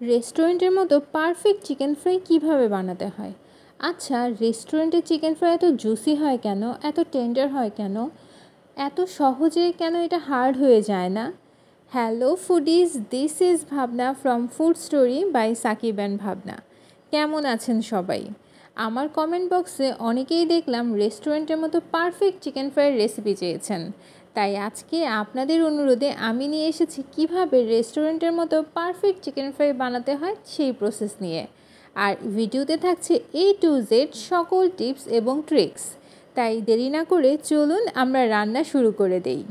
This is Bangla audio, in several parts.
রেস্টুরেন্টের মতো পারফেক্ট চিকেন ফ্রাই কিভাবে বানাতে হয়? আচ্ছা, রেস্টুরেন্টের চিকেন ফ্রাই এত জুসি হয় কেন, এত টেন্ডার হয় কেন, এত সহজে কেন এটা হার্ড হয়ে যায় না? Hello foodies, this is Bhavna from food story by Sakib and Bhavna. কেমন আছেন সবাই? আমার কমেন্ট বক্সে অনেকেই দেখলাম রেস্টুরেন্টের মতো পারফেক্ট চিকেন ফ্রাইয়ের রেসিপি চেয়েছেন। তাই আজকে আপনাদের অনুরোধে আমি নিয়ে এসেছি কিভাবে রেস্টুরেন্টের মতো পারফেক্ট চিকেন ফ্রাই বানাতে হয় সেই প্রসেস নিয়ে। আর ভিডিওতে থাকছে A to Z সকল টিপস এবং ট্রিক্স। তাই দেরি না করে চলুন আমরা রান্না শুরু করে দেই।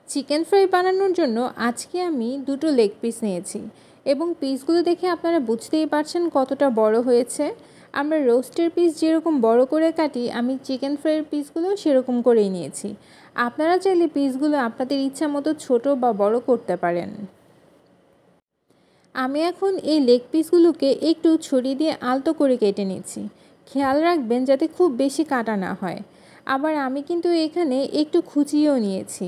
চিকেন ফ্রাই বানানোর জন্য আজকে আমি দুটো লেগ পিস নিয়েছি এবং পিসগুলো দেখে আপনারা বুঝতেই পারছেন কতটা বড় হয়েছে। আমরা রোস্টের পিস যেরকম বড় করে কাটি, আমি চিকেন ফ্রাইয়ের পিসগুলো সেরকম করেই নিয়েছি। আপনারা চাইলে পিসগুলো আপনাদের ইচ্ছা মতো ছোটো বা বড় করতে পারেন। আমি এখন এই লেগ পিসগুলোকে একটু ছড়িয়ে দিয়ে আলতো করে কেটে নিচ্ছি। খেয়াল রাখবেন যাতে খুব বেশি কাটা না হয়। আবার আমি কিন্তু এখানে একটু খুঁচিয়েও নিয়েছি।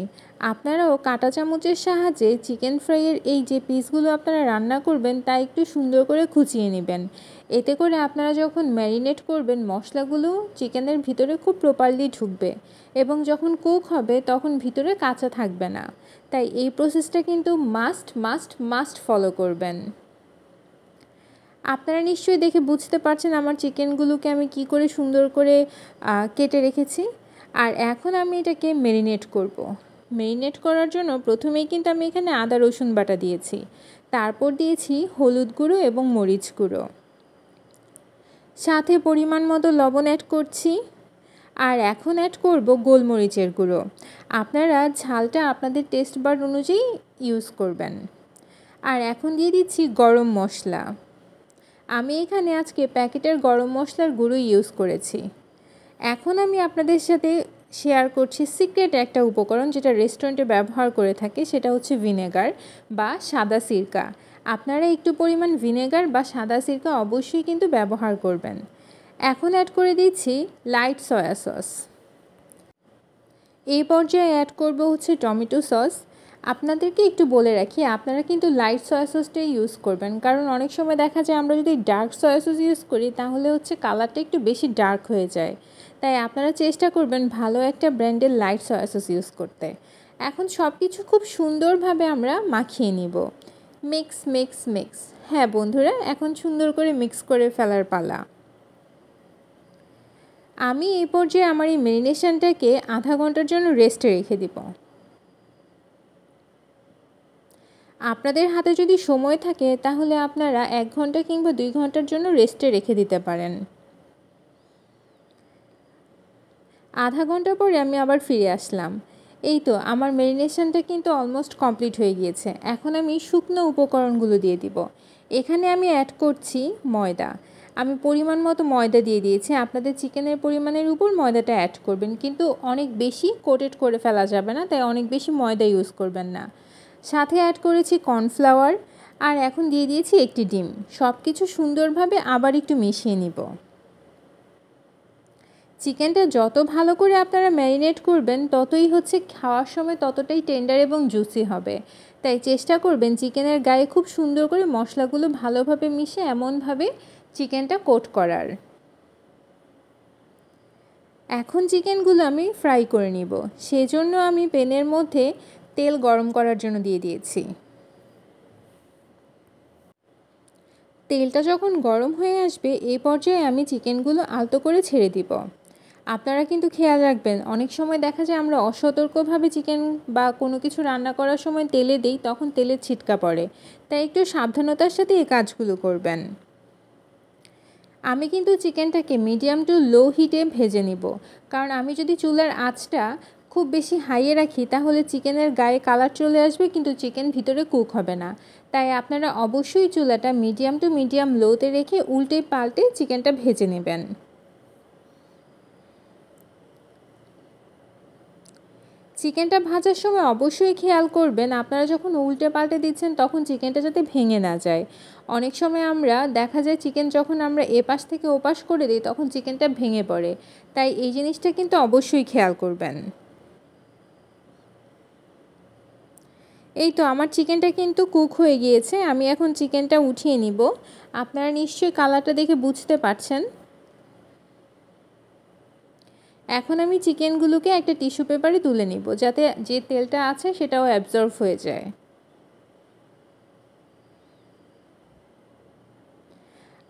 আপনারাও কাঁটা চামচের সাহায্যে চিকেন ফ্রাইয়ের এই যে পিসগুলো আপনারা রান্না করবেন তা একটু সুন্দর করে খুঁচিয়ে নেবেন। এতে করে আপনারা যখন ম্যারিনেট করবেন মশলাগুলো চিকেনের ভিতরে খুব প্রপারলি ঢুকবে এবং যখন কুক হবে তখন ভিতরে কাঁচা থাকবে না। তাই এই প্রসেসটা কিন্তু মাস্ট মাস্ট মাস্ট ফলো করবেন। আপনারা নিশ্চয়ই দেখে বুঝতে পারছেন আমার চিকেনগুলোকে আমি কি করে সুন্দর করে কেটে রেখেছি। আর এখন আমি এটাকে ম্যারিনেট করব। ম্যারিনেট করার জন্য প্রথমেই কিন্তু আমি এখানে আদা রসুন বাটা দিয়েছি, তারপর দিয়েছি হলুদ গুঁড়ো এবং মরিচ গুঁড়ো, সাথে পরিমাণ মতো লবণ অ্যাড করছি। আর এখন অ্যাড করব গোলমরিচের গুঁড়ো। আপনারা ঝালটা আপনাদের টেস্ট বাড অনুযায়ী ইউজ করবেন। আর এখন দিয়ে দিচ্ছি গরম মশলা। আমি এখানে আজকে প্যাকেটের গরম মশলার গুঁড়ো ইউজ করেছি। এখন আমি আপনাদের সাথে শেয়ার করছি সিক্রেট একটা উপকরণ যেটা রেস্টুরেন্টে ব্যবহার করে থাকে, সেটা হচ্ছে ভিনেগার বা সাদা সিরকা। আপনারা একটু পরিমাণ ভিনেগার বা সাদা সিরকা অবশ্যই কিন্তু ব্যবহার করবেন। এখন অ্যাড করে দিচ্ছি লাইট সয়া সস। এই পর্যায়ে অ্যাড করব হচ্ছে টমেটো সস। আপনাদেরকে একটু বলে রাখি, আপনারা কিন্তু লাইট সয়া সসটাই ইউজ করবেন, কারণ অনেক সময় দেখা যায় আমরা যদি ডার্ক সয়া সস ইউজ করি তাহলে হচ্ছে কালারটা একটু বেশি ডার্ক হয়ে যায়। তাই আপনারা চেষ্টা করবেন ভালো একটা ব্র্যান্ডের লাইট সয়া সস ইউজ করতে। এখন সব কিছু খুব সুন্দরভাবে আমরা মাখিয়ে নিব। Mix mix mix. হ্যাঁ বন্ধুরা, এখন সুন্দর করে মিক্স করে ফেলার পালা। আমি এই পর্যায়ে আমার এই ম্যারিনেশনটাকে আধা ঘন্টার জন্য রেস্টে রেখে দিব। আপনাদের হাতে যদি সময় থাকে তাহলে আপনারা 1 ঘন্টা কিংবা 2 ঘন্টার জন্য রেস্টে রেখে দিতে পারেন। আধা ঘন্টা পরে আমি আবার ফিরে আসলাম। এই তো আমার ম্যারিনেশনটা কিন্তু অলমোস্ট কমপ্লিট হয়ে গিয়েছে। এখন আমি শুকনো উপকরণগুলো দিয়ে দিব। এখানে আমি অ্যাড করছি ময়দা। আমি পরিমাণ মতো ময়দা দিয়ে দিয়েছি। আপনাদের চিকেনের পরিমাণের উপর ময়দাটা অ্যাড করবেন, কিন্তু অনেক বেশি কোটেড করে ফেলা যাবে না, তাই অনেক বেশি ময়দা ইউজ করবেন না। সাথে অ্যাড করেছি কর্নফ্লাওয়ার, আর এখন দিয়ে দিয়েছি একটি ডিম। সব কিছু সুন্দরভাবে আবার একটু মিশিয়ে নিব। চিকেনটা যত ভালো করে আপনারা ম্যারিনেট করবেন ততই হচ্ছে খাওয়ার সময় ততটাই টেন্ডার এবং জুসি হবে। তাই চেষ্টা করবেন চিকেনের গায়ে খুব সুন্দর করে মশলাগুলো ভালোভাবে মিশে এমনভাবে চিকেনটা কোট করার। এখন চিকেনগুলো আমি ফ্রাই করে নিব। সেজন্য আমি প্যানের মধ্যে তেল গরম করার জন্য দিয়ে দিয়েছি। তেলটা যখন গরম হয়ে আসবে এই পর্যায়ে আমি চিকেনগুলো আলতো করে ছেড়ে দিব। আপনারা কিন্তু খেয়াল রাখবেন, অনেক সময় দেখা যায় আমরা অসতর্কভাবে চিকেন বা কোনো কিছু রান্না করার সময় তেলে দিই, তখন তেলের ছিটকা পড়ে। তাই একটু সাবধানতার সাথে এই কাজগুলো করবেন। আমি কিন্তু চিকেনটাকে মিডিয়াম টু লো হিটে ভেজে নিব, কারণ আমি যদি চুলার আঁচটা খুব বেশি হাইয়ে রাখি তাহলে চিকেনের গায়ে কালার চলে আসবে কিন্তু চিকেন ভিতরে কুক হবে না। তাই আপনারা অবশ্যই চুলাটা মিডিয়াম টু মিডিয়াম লোতে রেখে উল্টে পাল্টে চিকেনটা ভেজে নেবেন। চিকেনটা ভাজার সময় অবশ্যই খেয়াল করবেন আপনারা যখন উল্টে পাল্টে দিচ্ছেন তখন চিকেনটা যাতে ভেঙে না যায়। অনেক সময় আমরা দেখা যায় চিকেন যখন আমরা এপাশ থেকে ওপাশ করে দিই তখন চিকেনটা ভেঙে পড়ে, তাই এই জিনিসটা কিন্তু অবশ্যই খেয়াল করবেন। এই তো আমার চিকেনটা কিন্তু কুক হয়ে গিয়েছে, আমি এখন চিকেনটা উঠিয়ে নিব। আপনারা নিশ্চয়ই কালারটা দেখে বুঝতে পারছেন। এখন আমি চিকেনগুলোকে একটা টিস্যু পেপারে তুলে নিব যাতে যে তেলটা আছে সেটাও অ্যাবজর্ব হয়ে যায়।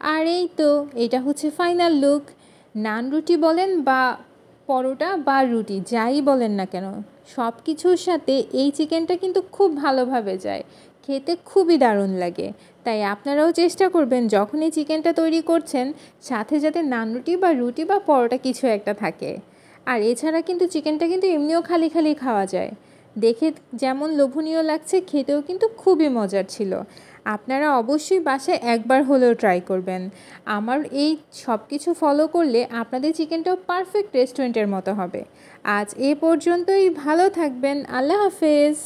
আর এই তো এটা হচ্ছে ফাইনাল লুক। নান রুটি বলেন বা পরোটা বা রুটি যাই বলেন না কেন, সব কিছুর সাথে এই চিকেনটা কিন্তু খুব ভালোভাবে যায়, খেতে খুবই দারুণ লাগে। তাই আপনারাও চেষ্টা করবেন যখন এই চিকেনটা তৈরি করছেন সাথে যাতে নান রুটি বা রুটি বা পরোটা কিছু একটা থাকে। আর এছাড়া কিন্তু চিকেনটা কিন্তু এমনিও খালি খালি খাওয়া যায়, দেখে যেমন লোভনীয় লাগছে খেতেও কিন্তু খুবই মজার ছিল। আপনারা অবশ্যই বাসায় একবার হলেও ট্রাই করবেন। আমার এই সব কিছু ফলো করলে আপনাদের চিকেনটাও পারফেক্ট রেস্টুরেন্টের মতো হবে। আজ এ পর্যন্তই, ভালো থাকবেন, আল্লাহ হাফেজ।